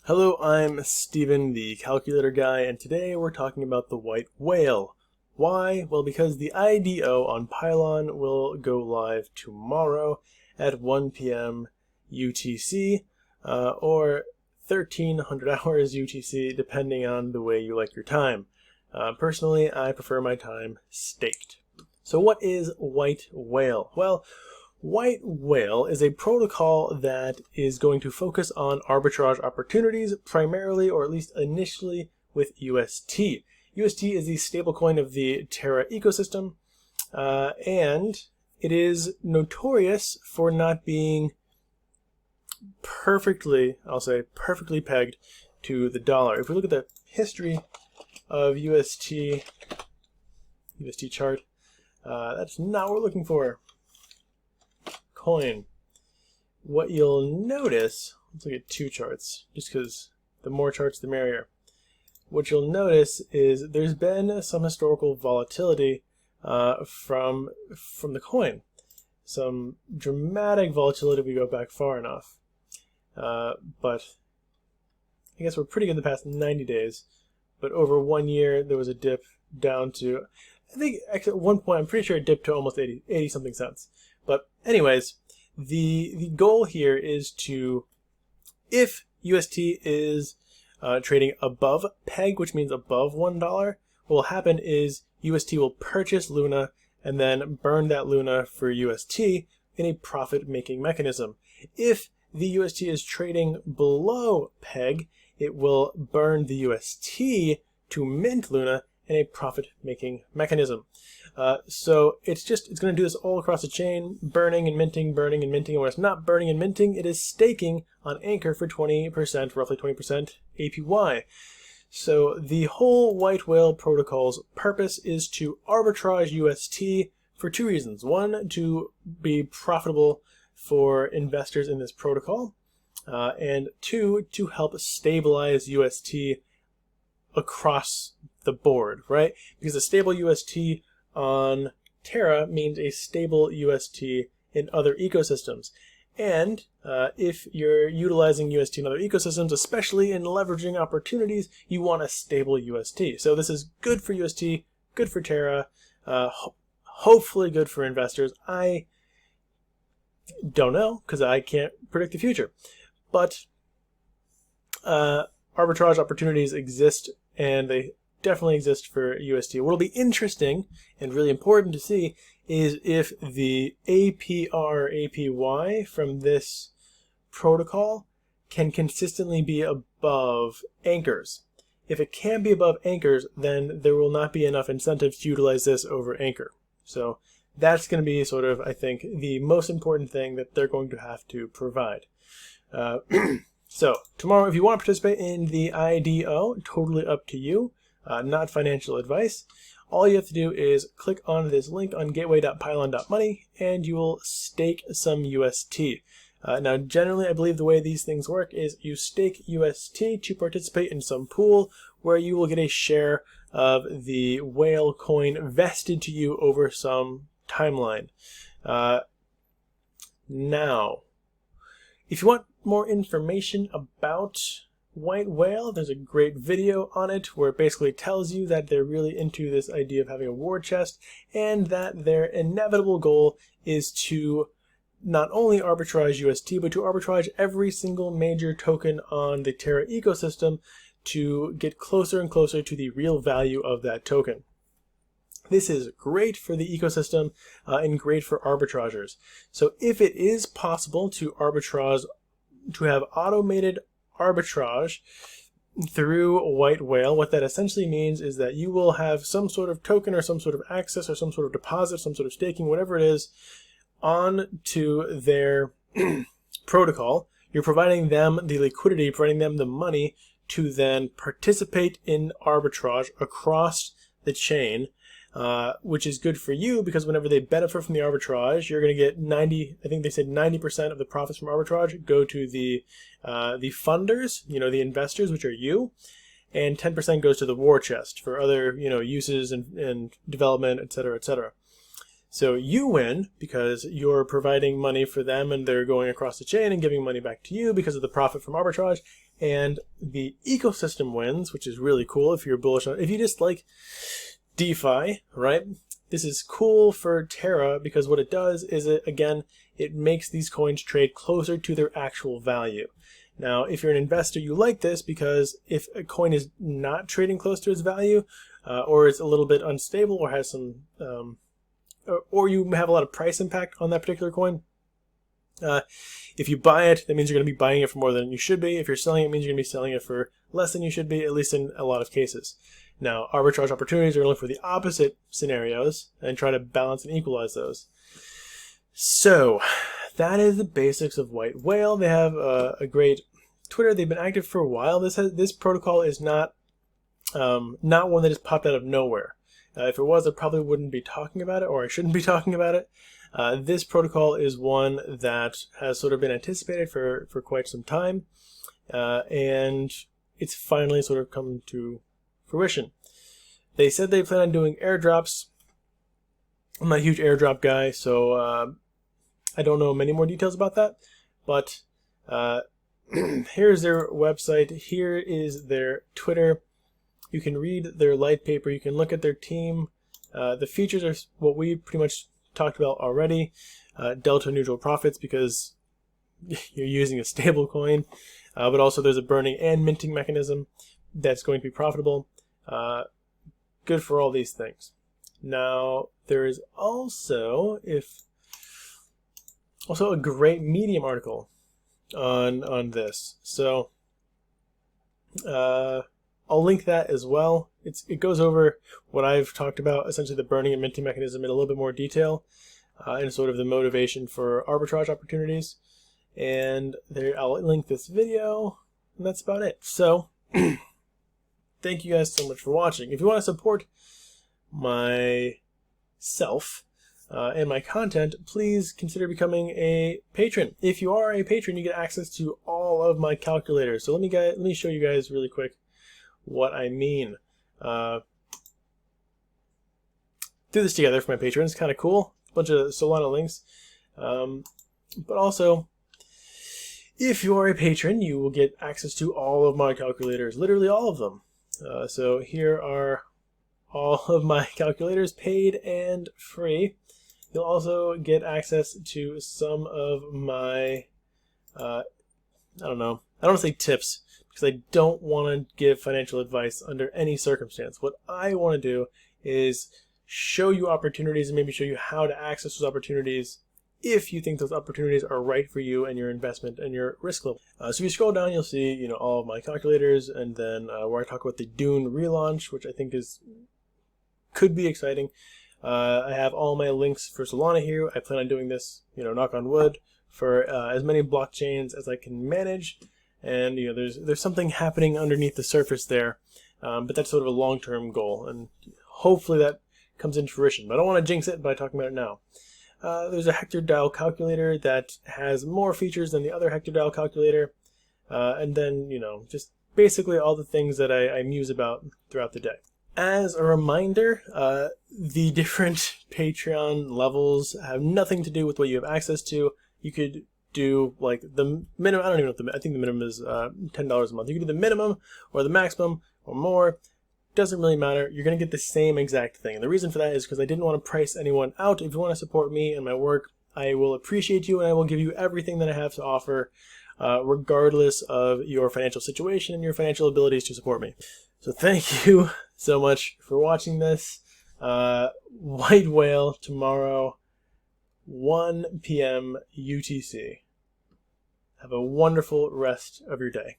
Hello, I'm Steven, the calculator guy, and today we're talking about the white whale. Why? Well, because the IDO on Pylon will go live tomorrow at 1 p.m. UTC, or 1300 hours UTC, depending on the way you like your time. Personally, I prefer my time staked. So what is white whale? Well, white whale is a protocol that is going to focus on arbitrage opportunities primarily, or at least initially, with UST. UST is the stablecoin of the Terra ecosystem, and it is notorious for not being perfectly pegged to the dollar. If we look at the history of UST chart, that's not what we're looking for. Coin. What you'll notice, let's look at two charts, just because the more charts the merrier. What you'll notice is there's been some historical volatility from the coin. Some dramatic volatility if we go back far enough. But I guess we're pretty good the past 90 days. But over 1 year, there was a dip down to, I think actually at one point, I'm pretty sure it dipped to almost 80 something cents. But anyways, the goal here is to, if UST is trading above peg, which means above $1, what will happen is UST will purchase Luna and then burn that Luna for UST in a profit-making mechanism. If the UST is trading below peg, it will burn the UST to mint Luna in a profit-making mechanism. So it's going to do this all across the chain, burning and minting, burning and minting. And when it's not burning and minting, it is staking on Anchor for 20%, roughly 20% APY. So the whole white whale protocol's purpose is to arbitrage UST for two reasons. One, to be profitable for investors in this protocol, and two, to help stabilize UST across the board, right? Because a stable UST on Terra means a stable UST in other ecosystems. And if you're utilizing UST in other ecosystems, especially in leveraging opportunities, you want a stable UST. So this is good for UST, good for Terra, hopefully good for investors. I don't know, because I can't predict the future. But arbitrage opportunities exist, and they definitely exist for UST. What will be interesting and really important to see is if the APR, APY from this protocol can consistently be above anchors. If it can be above anchors, then there will not be enough incentives to utilize this over Anchor. So that's going to be sort of, I think, the most important thing that they're going to have to provide. So tomorrow, if you want to participate in the IDO, totally up to you. Not financial advice. All you have to do is click on this link on gateway.pylon.money and you will stake some UST. Now, generally, I believe the way these things work is you stake UST to participate in some pool where you will get a share of the whale coin vested to you over some timeline. Now, if you want more information about white whale, there's a great video on it where it basically tells you that they're really into this idea of having a war chest, and that their inevitable goal is to not only arbitrage UST, but to arbitrage every single major token on the Terra ecosystem to get closer and closer to the real value of that token. This is great for the ecosystem and great for arbitragers. So if it is possible to arbitrage, to have automated arbitrage through white whale, what that essentially means is that you will have some sort of token or some sort of access or some sort of deposit, some sort of staking, whatever it is, on to their protocol. You're providing them the liquidity, providing them the money to then participate in arbitrage across the chain, which is good for you because whenever they benefit from the arbitrage, you're going to get 90% of the profits from arbitrage go to the funders, the investors, which are you, and 10% goes to the war chest for other, uses and development, etc., etc. So you win because you're providing money for them and they're going across the chain and giving money back to you because of the profit from arbitrage. And the ecosystem wins, which is really cool if you're bullish on, if you just like DeFi, right? This is cool for Terra because what it does is it makes these coins trade closer to their actual value. Now, if you're an investor, you like this because if a coin is not trading close to its value, or it's a little bit unstable, or has some, or you have a lot of price impact on that particular coin, if you buy it, that means you're going to be buying it for more than you should be. If you're selling it, it means you're going to be selling it for less than you should be, at least in a lot of cases. Now, arbitrage opportunities are going to look for the opposite scenarios and try to balance and equalize those. So, that is the basics of White Whale. They have a great Twitter. They've been active for a while. This protocol is not one that just popped out of nowhere. If it was, I probably wouldn't be talking about it, or I shouldn't be talking about it. This protocol is one that has sort of been anticipated for quite some time, and it's finally sort of come to fruition. They said they plan on doing airdrops. I'm not a huge airdrop guy, so I don't know many more details about that, but here's their website. Here is their Twitter. You can read their light paper. You can look at their team. The features are what we pretty much talked about already. Delta neutral profits because you're using a stable coin, but also there's a burning and minting mechanism that's going to be profitable. Good for all these things. Now, there is also a great Medium article on this. So I'll link that as well. It goes over what I've talked about, essentially the burning and minting mechanism in a little bit more detail, and sort of the motivation for arbitrage opportunities. And there, I'll link this video, and that's about it. So, thank you guys so much for watching. If you want to support myself and my content, please consider becoming a patron. If you are a patron, you get access to all of my calculators. So let me show you guys really quick what I mean. Do this together for my patrons. Kind of cool. A bunch of Solana links. But also, if you are a patron, you will get access to all of my calculators, literally all of them. So here are all of my calculators, paid and free. You'll also get access to some of my, I don't want to say tips, because I don't want to give financial advice under any circumstance. What I want to do is show you opportunities and maybe show you how to access those opportunities if you think those opportunities are right for you and your investment and your risk level. So if you scroll down, you'll see all of my calculators, and then where I talk about the Dune relaunch, which I think could be exciting. I have all my links for Solana here. I plan on doing this, knock on wood, for as many blockchains as I can manage. And there's something happening underneath the surface there, but that's sort of a long-term goal, and hopefully that comes into fruition. But I don't want to jinx it by talking about it now. There's a hectodial calculator that has more features than the other hectodial calculator, and then just basically all the things that I muse about throughout the day. As a reminder, the different Patreon levels have nothing to do with what you have access to. You could do like the minimum. I don't even know what I think the minimum is $10 a month. You can do the minimum or the maximum or more. Doesn't really matter. You're going to get the same exact thing. And the reason for that is because I didn't want to price anyone out. If you want to support me and my work, I will appreciate you, and I will give you everything that I have to offer, regardless of your financial situation and your financial abilities to support me. So thank you so much for watching this. White Whale tomorrow, 1 p.m. UTC. Have a wonderful rest of your day.